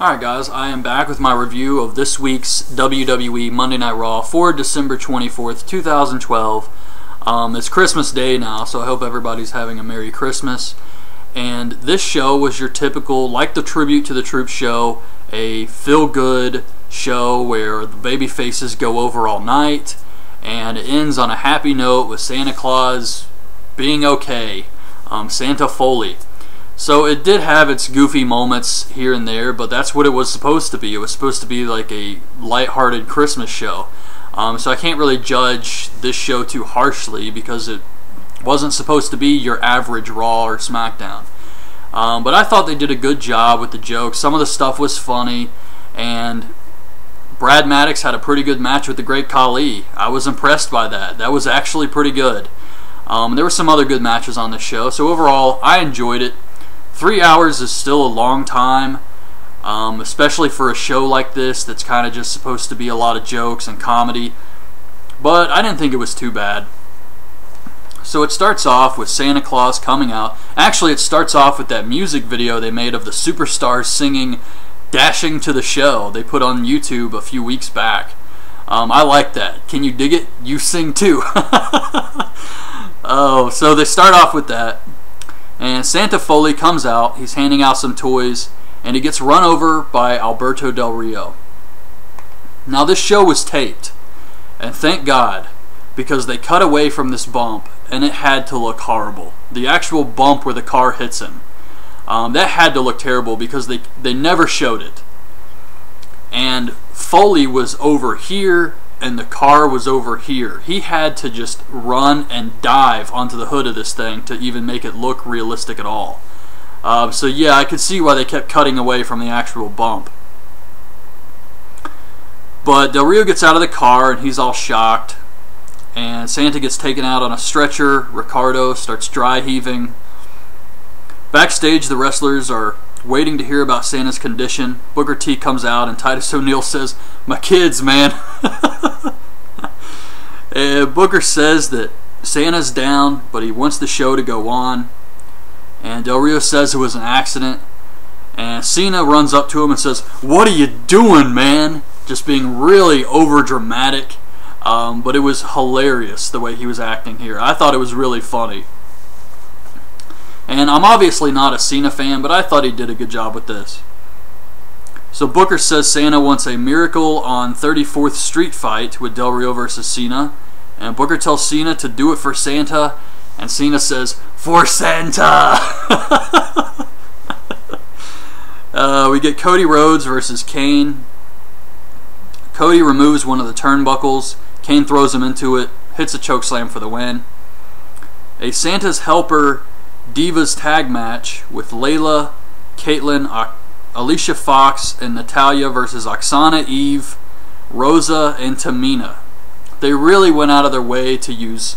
Alright guys, I am back with my review of this week's WWE Monday Night Raw for December 24th, 2012. It's Christmas Day now, so I hope everybody's having a Merry Christmas. And this show was your typical, like the Tribute to the Troops show, a feel-good show where the baby faces go over all night, and it ends on a happy note with Santa Claus being okay, Santa Foley. So it did have its goofy moments here and there, but that's what it was supposed to be. It was supposed to be like a lighthearted Christmas show. So I can't really judge this show too harshly because it wasn't supposed to be your average Raw or SmackDown. But I thought they did a good job with the jokes. Some of the stuff was funny, and Brad Maddox had a pretty good match with the Great Khali. I was impressed by that. That was actually pretty good. There were some other good matches on the show, so overall I enjoyed it. 3 hours is still a long time, especially for a show like this that's kind of just supposed to be a lot of jokes and comedy, but I didn't think it was too bad. So it starts off with Santa Claus coming out. Actually, it starts off with that music video they made of the superstars singing Dashing to the Show they put on YouTube a few weeks back. I like that. Can you dig it? You sing too. Oh, so they start off with that. And Santa Foley comes out, he's handing out some toys, and he gets run over by Alberto Del Rio. Now this show was taped, and thank God, because they cut away from this bump, and it had to look horrible. The actual bump where the car hits him. That had to look terrible because they never showed it. And Foley was over here, and the car was over here. He had to just run and dive onto the hood of this thing to even make it look realistic at all. So yeah, I could see why they kept cutting away from the actual bump. But Del Rio gets out of the car and he's all shocked. And Santa gets taken out on a stretcher. Ricardo starts dry heaving. Backstage, the wrestlers are waiting to hear about Santa's condition. Booker T comes out and Titus O'Neil says, "My kids, man." And Booker says that Santa's down, but he wants the show to go on. And Del Rio says it was an accident. And Cena runs up to him and says, "What are you doing, man?" Just being really over dramatic. But it was hilarious the way he was acting here. I thought it was really funny. And I'm obviously not a Cena fan, but I thought he did a good job with this. So Booker says Santa wants a Miracle on 34th Street fight with Del Rio versus Cena. And Booker tells Cena to do it for Santa. And Cena says, "For Santa!" We get Cody Rhodes versus Kane. Cody removes one of the turnbuckles. Kane throws him into it. Hits a chokeslam for the win. A Santa's Helper Divas tag match with Layla, Caitlyn, Alicia Fox, and Natalya versus Oksana, Eve, Rosa, and Tamina. They really went out of their way to use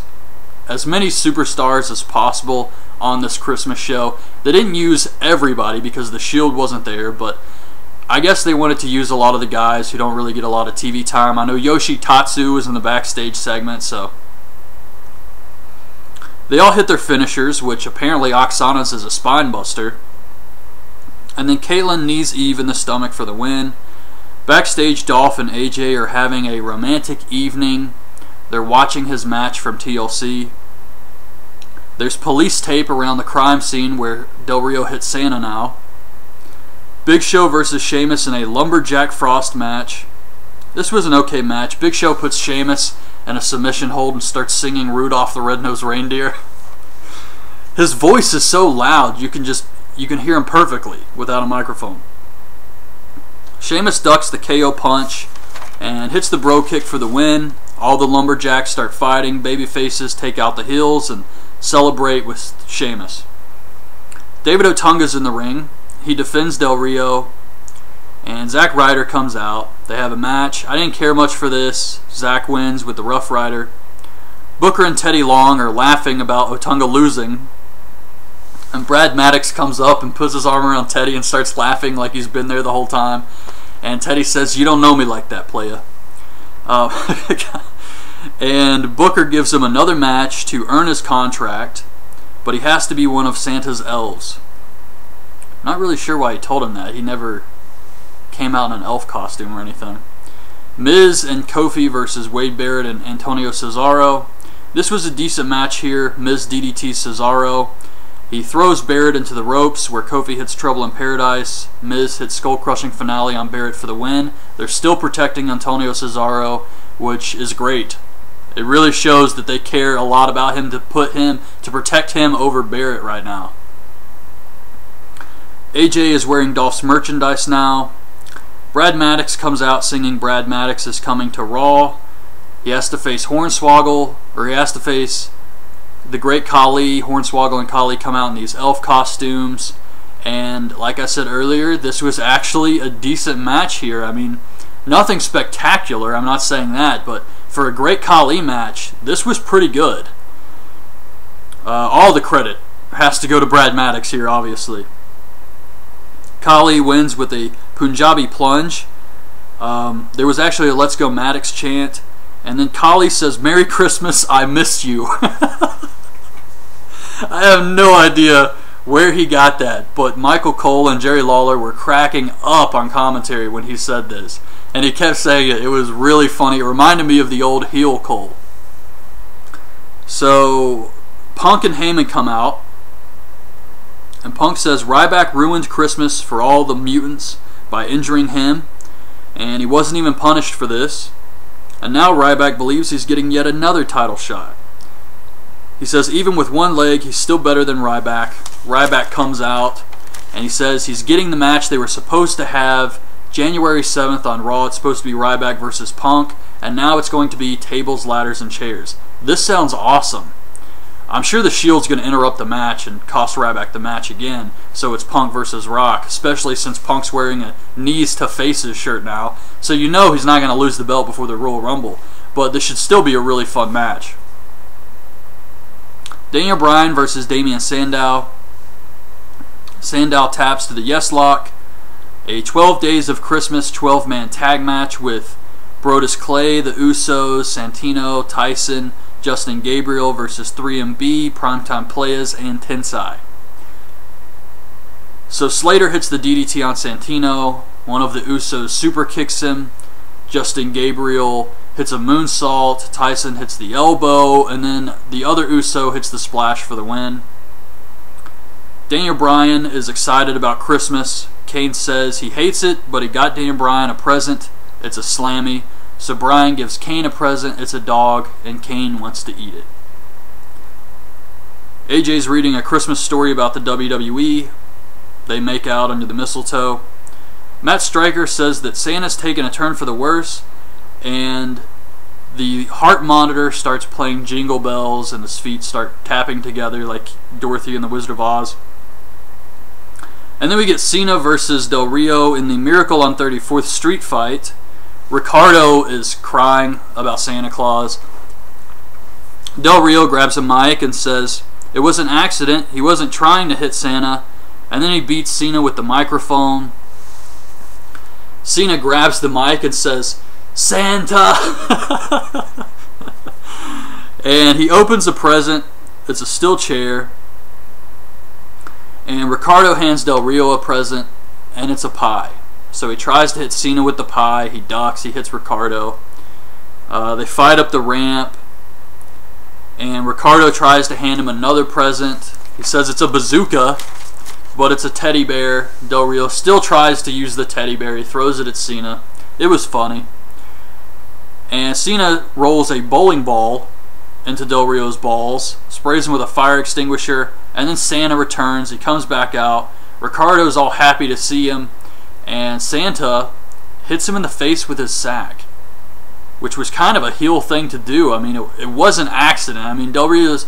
as many superstars as possible on this Christmas show. They didn't use everybody because the Shield wasn't there, but I guess they wanted to use a lot of the guys who don't really get a lot of TV time. I know Yoshi Tatsu was in the backstage segment, so they all hit their finishers, which apparently Oksana's is a spine buster. And then Caitlyn knees Eve in the stomach for the win. Backstage, Dolph and AJ are having a romantic evening. They're watching his match from TLC. There's police tape around the crime scene where Del Rio hit Santa now. Big Show versus Sheamus in a Lumberjack Frost match. This was an okay match. Big Show puts Sheamus in a submission hold and starts singing Rudolph the Red-Nosed Reindeer. His voice is so loud you can hear him perfectly without a microphone. Sheamus ducks the KO punch and hits the bro kick for the win. All the Lumberjacks start fighting. Baby faces take out the heels and celebrate with Sheamus. David Otunga's in the ring. He defends Del Rio. And Zack Ryder comes out. They have a match. I didn't care much for this. Zack wins with the Rough Rider. Booker and Teddy Long are laughing about Otunga losing. And Brad Maddox comes up and puts his arm around Teddy and starts laughing like he's been there the whole time. And Teddy says, "You don't know me like that, playa." And Booker gives him another match to earn his contract, but he has to be one of Santa's elves. Not really sure why he told him that. He never came out in an elf costume or anything. Miz and Kofi versus Wade Barrett and Antonio Cesaro. This was a decent match here. Miz DDT Cesaro. He throws Barrett into the ropes where Kofi hits Trouble in Paradise. Miz hits Skull Crushing Finale on Barrett for the win. They're still protecting Antonio Cesaro, which is great. It really shows that they care a lot about him to protect him over Barrett right now. AJ is wearing Dolph's merchandise now. Brad Maddox comes out singing Brad Maddox is coming to Raw. He has to face Hornswoggle, or he has to face the Great Khali. Hornswoggle and Khali come out in these elf costumes. And like I said earlier, this was actually a decent match here. I mean, nothing spectacular, I'm not saying that, but for a Great Khali match, this was pretty good. All the credit has to go to Brad Maddox here, obviously. Khali wins with a Punjabi plunge. There was actually a Let's Go Maddox chant. And then Khali says, "Merry Christmas, I missed you." I have no idea where he got that, but Michael Cole and Jerry Lawler were cracking up on commentary when he said this. And he kept saying it. It was really funny. It reminded me of the old heel Cole. So, Punk and Heyman come out. And Punk says Ryback ruined Christmas for all the mutants by injuring him. And he wasn't even punished for this. And now Ryback believes he's getting yet another title shot. He says even with one leg, he's still better than Ryback. Ryback comes out and he says he's getting the match they were supposed to have January 7th on Raw. It's supposed to be Ryback versus Punk. And now it's going to be tables, ladders, and chairs. This sounds awesome. I'm sure the Shield's going to interrupt the match and cost Ryback the match again, so it's Punk versus Rock, especially since Punk's wearing a knees to faces shirt now, so you know he's not going to lose the belt before the Royal Rumble, but this should still be a really fun match. Daniel Bryan versus Damian Sandow. Sandow taps to the Yes Lock, a 12 Days of Christmas 12-man tag match with Brodus Clay, the Usos, Santino, Tyson, Justin Gabriel versus 3MB, Primetime Players, and Tensai. So Slater hits the DDT on Santino. One of the Usos super kicks him. Justin Gabriel hits a moonsault. Tyson hits the elbow. And then the other Uso hits the splash for the win. Daniel Bryan is excited about Christmas. Kane says he hates it, but he got Daniel Bryan a present. It's a Slammy. So Bryan gives Kane a present, it's a dog, and Kane wants to eat it. AJ's reading a Christmas story about the WWE. They make out under the mistletoe. Matt Striker says that Santa's taken a turn for the worse, and the heart monitor starts playing Jingle Bells, and his feet start tapping together like Dorothy and the Wizard of Oz. And then we get Cena versus Del Rio in the Miracle on 34th Street fight. Ricardo is crying about Santa Claus. Del Rio grabs a mic and says it was an accident, he wasn't trying to hit Santa, and then he beats Cena with the microphone. Cena grabs the mic and says, "Santa!" And he opens a present. It's a steel chair. And Ricardo hands Del Rio a present, and it's a pie. So he tries to hit Cena with the pie. He ducks. He hits Ricardo. They fight up the ramp. And Ricardo tries to hand him another present. He says it's a bazooka, but it's a teddy bear. Del Rio still tries to use the teddy bear. He throws it at Cena. It was funny. And Cena rolls a bowling ball into Del Rio's balls, sprays him with a fire extinguisher, and then Santa returns. He comes back out. Ricardo's all happy to see him. And Santa hits him in the face with his sack, which was kind of a heel thing to do. I mean, it was an accident. I mean, Del Rio's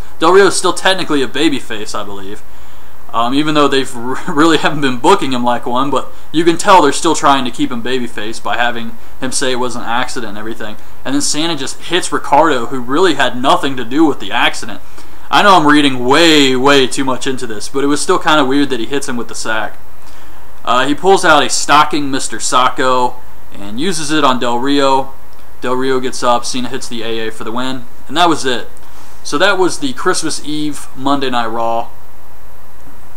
still technically a babyface, I believe, even though they've really haven't been booking him like one. But you can tell they're still trying to keep him babyface by having him say it was an accident and everything. And then Santa just hits Ricardo, who really had nothing to do with the accident. I know I'm reading way too much into this, but it was still kind of weird that he hits him with the sack. He pulls out a stocking Mr. Sacco and uses it on Del Rio. Del Rio gets up, Cena hits the AA for the win, and that was it. So that was the Christmas Eve Monday Night Raw.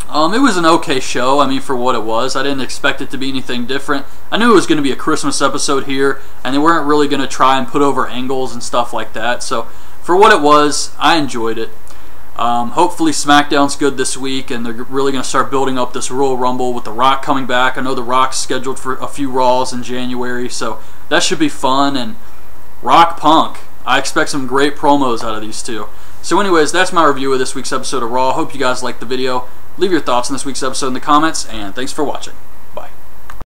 It was an okay show, I mean, for what it was. I didn't expect it to be anything different. I knew it was going to be a Christmas episode here, and they weren't really going to try and put over angles and stuff like that. So, for what it was, I enjoyed it. Hopefully SmackDown's good this week, and they're really going to start building up this Royal Rumble with The Rock coming back. I know The Rock's scheduled for a few Raws in January, so that should be fun. And Rock Punk, I expect some great promos out of these two. So anyways, that's my review of this week's episode of Raw. Hope you guys liked the video. Leave your thoughts on this week's episode in the comments, and thanks for watching.